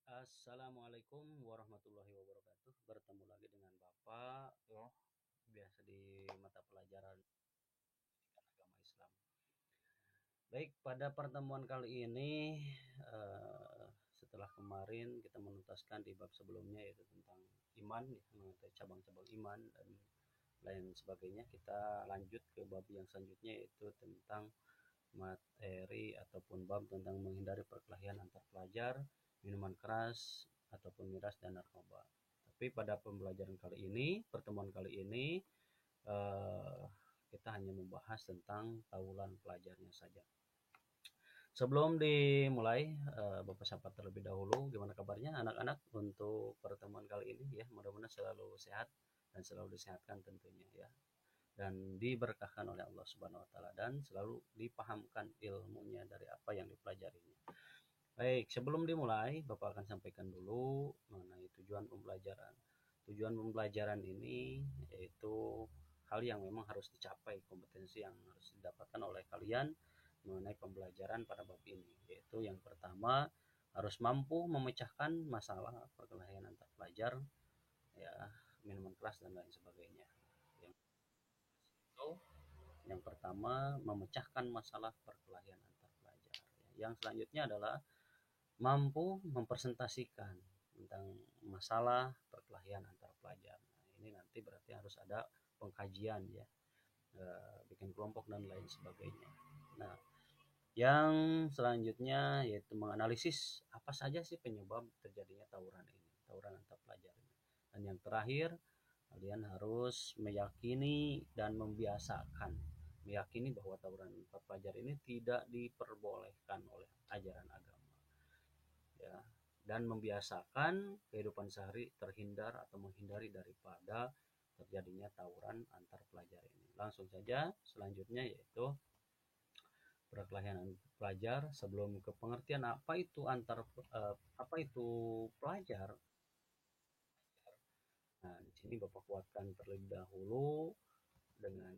Assalamualaikum warahmatullahi wabarakatuh. Bertemu lagi dengan Bapak, biasa di mata pelajaran agama Islam. Baik, pada pertemuan kali ini, setelah kemarin kita menuntaskan di bab sebelumnya yaitu tentang iman, ya, mengenai cabang-cabang iman dan lain sebagainya. Kita lanjut ke bab yang selanjutnya yaitu tentang materi ataupun bab tentang menghindari perkelahian antar pelajar, minuman keras, ataupun miras dan narkoba. Tapi pada pembelajaran kali ini, pertemuan kali ini, eh, kita hanya membahas tentang tawuran pelajarnya saja. Sebelum dimulai, Bapak sapa terlebih dahulu, gimana kabarnya anak-anak untuk pertemuan kali ini ya, mudah-mudahan selalu sehat dan selalu disehatkan tentunya ya dan diberkahkan oleh Allah Subhanahu wa taala dan selalu dipahamkan ilmunya dari apa yang dipelajarinya. Baik, sebelum dimulai, Bapak akan sampaikan dulu mengenai tujuan pembelajaran. Tujuan pembelajaran ini yaitu hal yang memang harus dicapai, kompetensi yang harus didapatkan oleh kalian mengenai pembelajaran pada bab ini, yaitu yang pertama harus mampu memecahkan masalah perkelahian antar pelajar, ya, minuman keras dan lain sebagainya. Yang itu yang pertama, memecahkan masalah perkelahian antar pelajar. Yang selanjutnya adalah mampu mempresentasikan tentang masalah perkelahian antar pelajar. Nah, ini nanti berarti harus ada pengkajian ya, bikin kelompok dan lain sebagainya. Nah, yang selanjutnya yaitu menganalisis apa saja sih penyebab terjadinya tawuran ini, tawuran antar pelajar ini. Dan yang terakhir, kalian harus meyakini dan membiasakan, meyakini bahwa tawuran antar pelajar ini tidak diperbolehkan oleh ajaran agama. Ya, dan membiasakan kehidupan sehari terhindar atau menghindari daripada terjadinya tawuran antar pelajar ini. Langsung saja selanjutnya yaitu perkelahian antar pelajar. Sebelum ke pengertian apa itu pelajar. Nah, di sini Bapak kuatkan terlebih dahulu dengan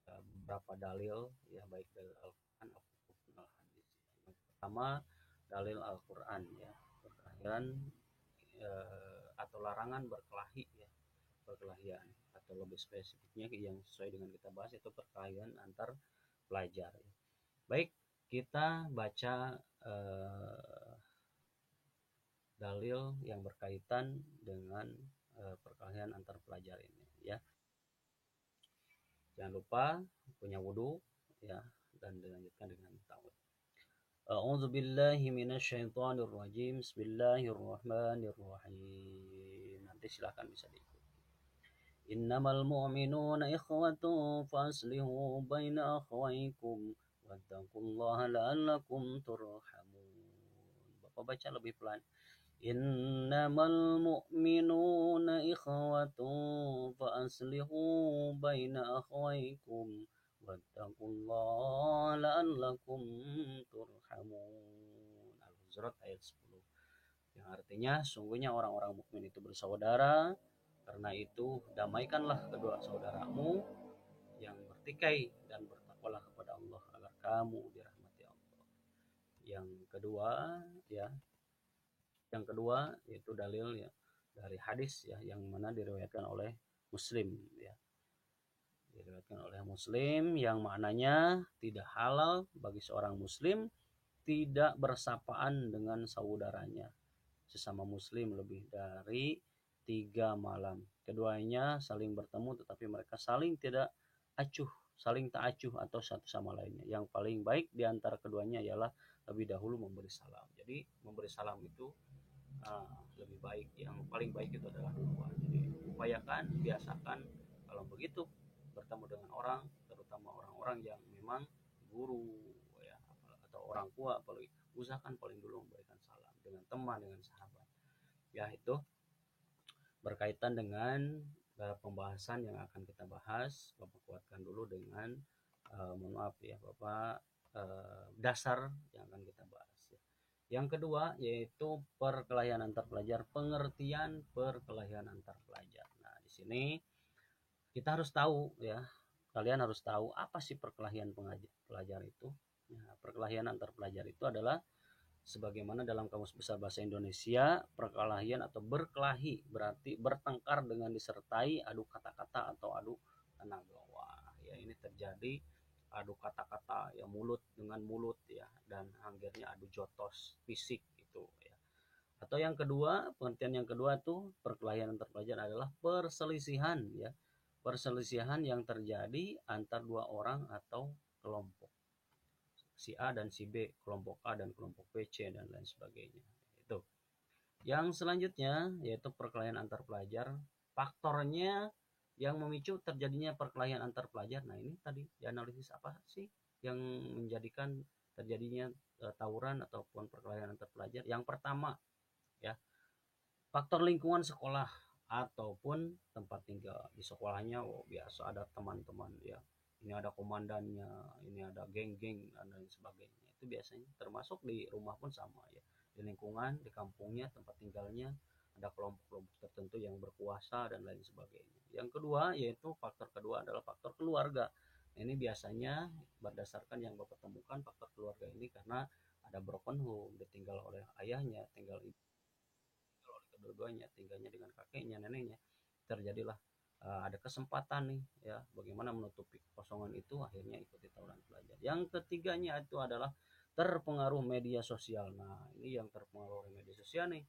beberapa dalil ya, baik dalil Al-Qur'an ataupun Al-Hadis. Yang pertama, dalil Al-Qur'an ya. Perkelahian atau larangan berkelahi ya, perkelahian atau lebih spesifiknya yang sesuai dengan kita bahas itu perkelahian antar pelajar ya. Baik, kita baca dalil yang berkaitan dengan perkelahian antar pelajar ini ya. Jangan lupa punya wudhu ya, dan dilanjutkan dengan tawud. A'udzu billahi minasyaitonir rajim. Bismillahirrahmanirrahim. Nanti silahkan bisa diikuti. Innamal mu'minuna ikhwatun faslihu baina akhwaykum wattaqullaha la'allakum turhamun. Bapak baca lebih pelan. Innamal mu'minuna ikhwatun faslihu baina akhwaykum wattaqullaha la'allakum turhamun. Al-Hujurat ayat 10. Yang artinya sungguhnya orang-orang mukmin itu bersaudara, karena itu damaikanlah kedua saudaramu yang bertikai dan bertakwalah kepada Allah agar kamu dirahmati Allah. Yang kedua ya, yang kedua yaitu dalil ya dari hadis ya yang mana diriwayatkan oleh Muslim ya. Diriwayatkan oleh Muslim yang maknanya tidak halal bagi seorang muslim tidak bersapaan dengan saudaranya sesama muslim lebih dari 3 malam. Keduanya saling bertemu tetapi mereka saling tidak acuh, saling tak acuh atau satu sama lainnya. Yang paling baik di antara keduanya ialah lebih dahulu memberi salam. Jadi memberi salam itu lebih baik. Yang paling baik itu adalah duluan. Jadi upayakan, biasakan kalau begitu bertemu dengan orang, terutama orang-orang yang memang guru ya atau orang tua, apalagi usahakan paling dulu memberikan salam dengan teman, dengan sahabat. Ya itu berkaitan dengan pembahasan yang akan kita bahas. Bapak kuatkan dulu dengan mohon maaf ya Bapak, dasar yang akan kita bahas ya. Yang kedua yaitu perkelahian antar pelajar, pengertian perkelahian antar pelajar. Nah, di sini kita harus tahu ya, kalian harus tahu apa sih perkelahian pelajar itu. Ya, perkelahian antar pelajar itu adalah Sebagaimana dalam Kamus Besar Bahasa Indonesia, perkelahian atau berkelahi berarti bertengkar dengan disertai adu kata-kata atau adu tenaga. Wah, ya ini terjadi adu kata-kata ya, mulut dengan mulut ya, dan akhirnya adu jotos fisik itu ya. Atau yang kedua, pengertian yang kedua itu perkelahian antar pelajar adalah perselisihan ya. Perselisihan yang terjadi antar dua orang atau kelompok. Si A dan si B, kelompok A dan kelompok B, C dan lain sebagainya. Itu. Yang selanjutnya yaitu perkelahian antar pelajar. Faktornya yang memicu terjadinya perkelahian antar pelajar. Nah, ini tadi dianalisis apa sih yang menjadikan terjadinya tawuran ataupun perkelahian antar pelajar. Yang pertama ya, faktor lingkungan sekolah ataupun tempat tinggal. Di sekolahnya biasa ada teman-teman ya, ini ada komandannya, ini ada geng-geng dan lain sebagainya. Itu biasanya termasuk di rumah pun sama ya, di lingkungan, di kampungnya, tempat tinggalnya ada kelompok-kelompok tertentu yang berkuasa dan lain sebagainya. Yang kedua yaitu faktor kedua adalah faktor keluarga. Ini biasanya berdasarkan yang Bapak temukan, faktor keluarga ini karena ada broken home, ditinggal oleh ayahnya, tinggal kedua-duanya, tinggalnya dengan kakeknya, neneknya. Terjadilah ada kesempatan nih ya, bagaimana menutupi kekosongan itu, akhirnya ikuti tawuran pelajar. Yang ketiganya itu adalah terpengaruh media sosial. Nah, ini yang terpengaruh oleh media sosial nih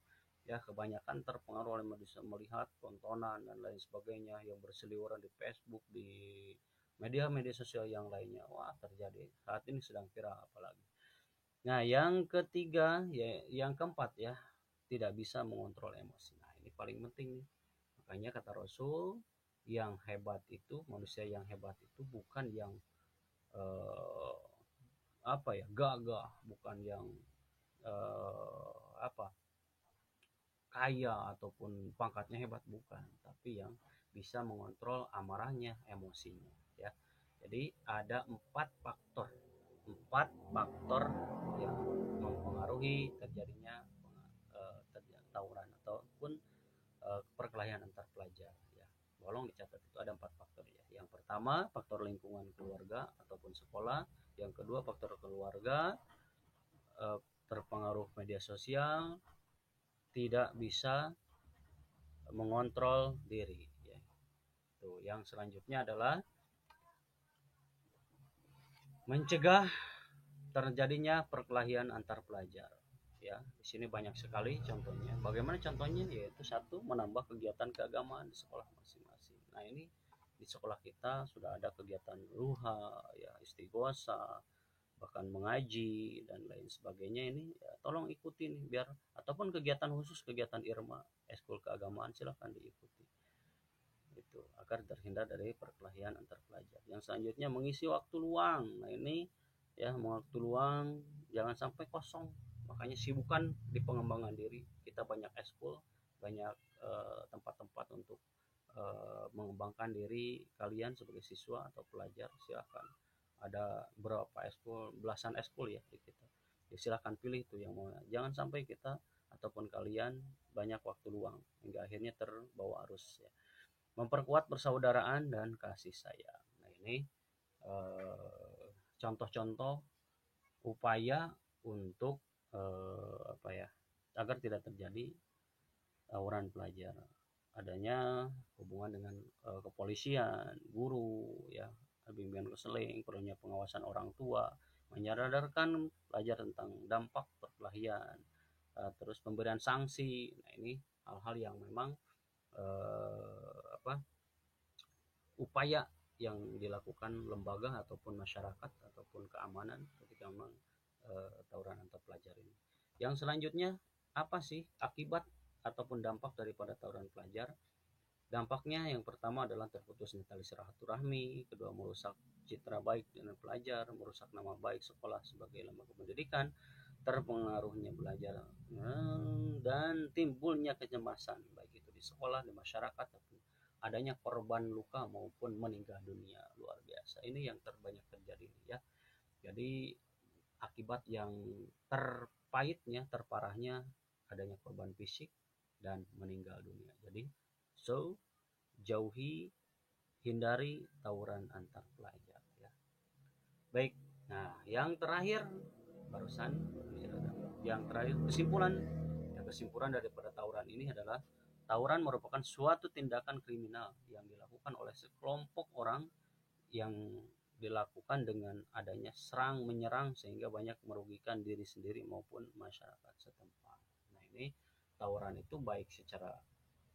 ya, kebanyakan terpengaruh oleh melihat tontonan dan lain sebagainya yang berseliweran di Facebook, di media-media sosial yang lainnya. Wah, terjadi saat ini sedang viral apalagi. Nah, yang ketiga ya, yang keempat ya, tidak bisa mengontrol emosi. Nah, ini paling penting nih. Makanya kata Rasul, yang hebat itu, manusia yang hebat itu bukan yang eh, apa ya, gagah, bukan yang apa, kaya ataupun pangkatnya hebat, bukan, tapi yang bisa mengontrol amarahnya, emosinya ya. Jadi ada empat faktor yang mempengaruhi terjadinya tawuran ataupun perkelahian antar pelajar ya. Tolong dicatat, itu ada 4 faktor ya. Yang pertama faktor lingkungan keluarga ataupun sekolah. Yang kedua faktor keluarga, terpengaruh media sosial, tidak bisa mengontrol diri ya. Tuh, yang selanjutnya adalah mencegah terjadinya perkelahian antar pelajar ya. Di sini banyak sekali contohnya. Bagaimana contohnya? Yaitu satu, menambah kegiatan keagamaan di sekolah masing-masing. Nah, ini di sekolah kita sudah ada kegiatan luha ya, istighosa, bahkan mengaji dan lain sebagainya. Ini ya, tolong ikuti nih, biar ataupun kegiatan khusus, kegiatan irma, eskul keagamaan, silahkan diikuti itu agar terhindar dari perkelahian antar pelajar. Yang selanjutnya mengisi waktu luang. Nah, ini ya, waktu luang jangan sampai kosong. Makanya sibukan di pengembangan diri. Kita banyak eskul, banyak tempat-tempat untuk mengembangkan diri kalian sebagai siswa atau pelajar. Silakan, ada berapa eskul, belasan eskul ya di kita. Ya, silakan pilih itu yang mau. Jangan sampai kita ataupun kalian banyak waktu luang hingga akhirnya terbawa arus ya. Memperkuat persaudaraan dan kasih sayang. Nah, ini contoh-contoh upaya untuk apa ya, agar tidak terjadi tawuran pelajar. Adanya hubungan dengan kepolisian, guru ya, bimbingan konseling, perlunya pengawasan orang tua, menyadarkan pelajar tentang dampak perkelahian, terus pemberian sanksi. Nah, ini hal-hal yang memang apa, upaya yang dilakukan lembaga ataupun masyarakat ataupun keamanan ketika memang tawuran antar pelajar ini. Yang selanjutnya apa sih akibat ataupun dampak daripada tawuran pelajar? Dampaknya yang pertama adalah terputusnya tali silaturahmi, kedua merusak citra baik dengan pelajar, merusak nama baik sekolah sebagai lembaga pendidikan, terpengaruhnya belajar, dan timbulnya kecemasan baik itu di sekolah, di masyarakat, ataupun adanya korban luka maupun meninggal dunia. Luar biasa, ini yang terbanyak terjadi ya. Jadi akibat yang terpahitnya, terparahnya adanya korban fisik dan meninggal dunia. Jadi jauhi, hindari tawuran antar pelajar ya. Baik, nah yang terakhir barusan yang terakhir kesimpulan. Ya, kesimpulan daripada tawuran ini adalah tawuran merupakan suatu tindakan kriminal yang dilakukan oleh sekelompok orang yang dilakukan dengan adanya serang menyerang sehingga banyak merugikan diri sendiri maupun masyarakat setempat. Nah, ini tawuran itu baik secara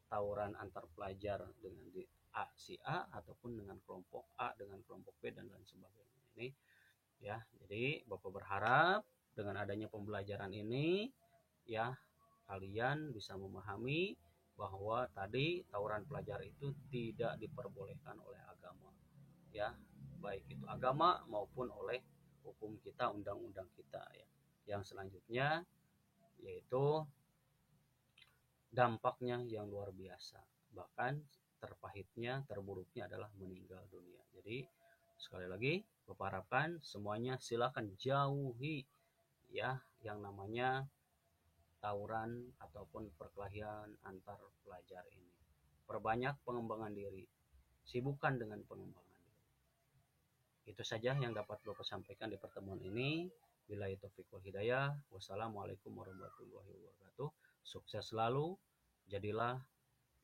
tawuran antar pelajar dengan si A ataupun dengan kelompok A dengan kelompok B dan lain sebagainya. Ini ya, jadi Bapak berharap dengan adanya pembelajaran ini ya kalian bisa memahami bahwa tadi tawuran pelajar itu tidak diperbolehkan oleh agama ya, baik itu agama maupun oleh hukum kita, undang-undang kita ya. Yang selanjutnya yaitu dampaknya yang luar biasa, bahkan terpahitnya, terburuknya adalah meninggal dunia. Jadi sekali lagi Bapak harapkan semuanya silakan jauhi ya yang namanya tawuran ataupun perkelahian antar pelajar ini. Perbanyak pengembangan diri, sibukkan dengan pengembangan diri. Itu saja yang dapat Bapak sampaikan di pertemuan ini. Billahi taufiq wal hidayah. Wassalamualaikum warahmatullahi wabarakatuh. Sukses selalu. Jadilah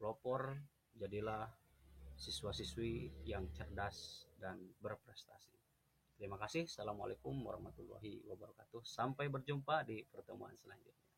pelopor, jadilah siswa-siswi yang cerdas dan berprestasi. Terima kasih. Assalamualaikum warahmatullahi wabarakatuh. Sampai berjumpa di pertemuan selanjutnya.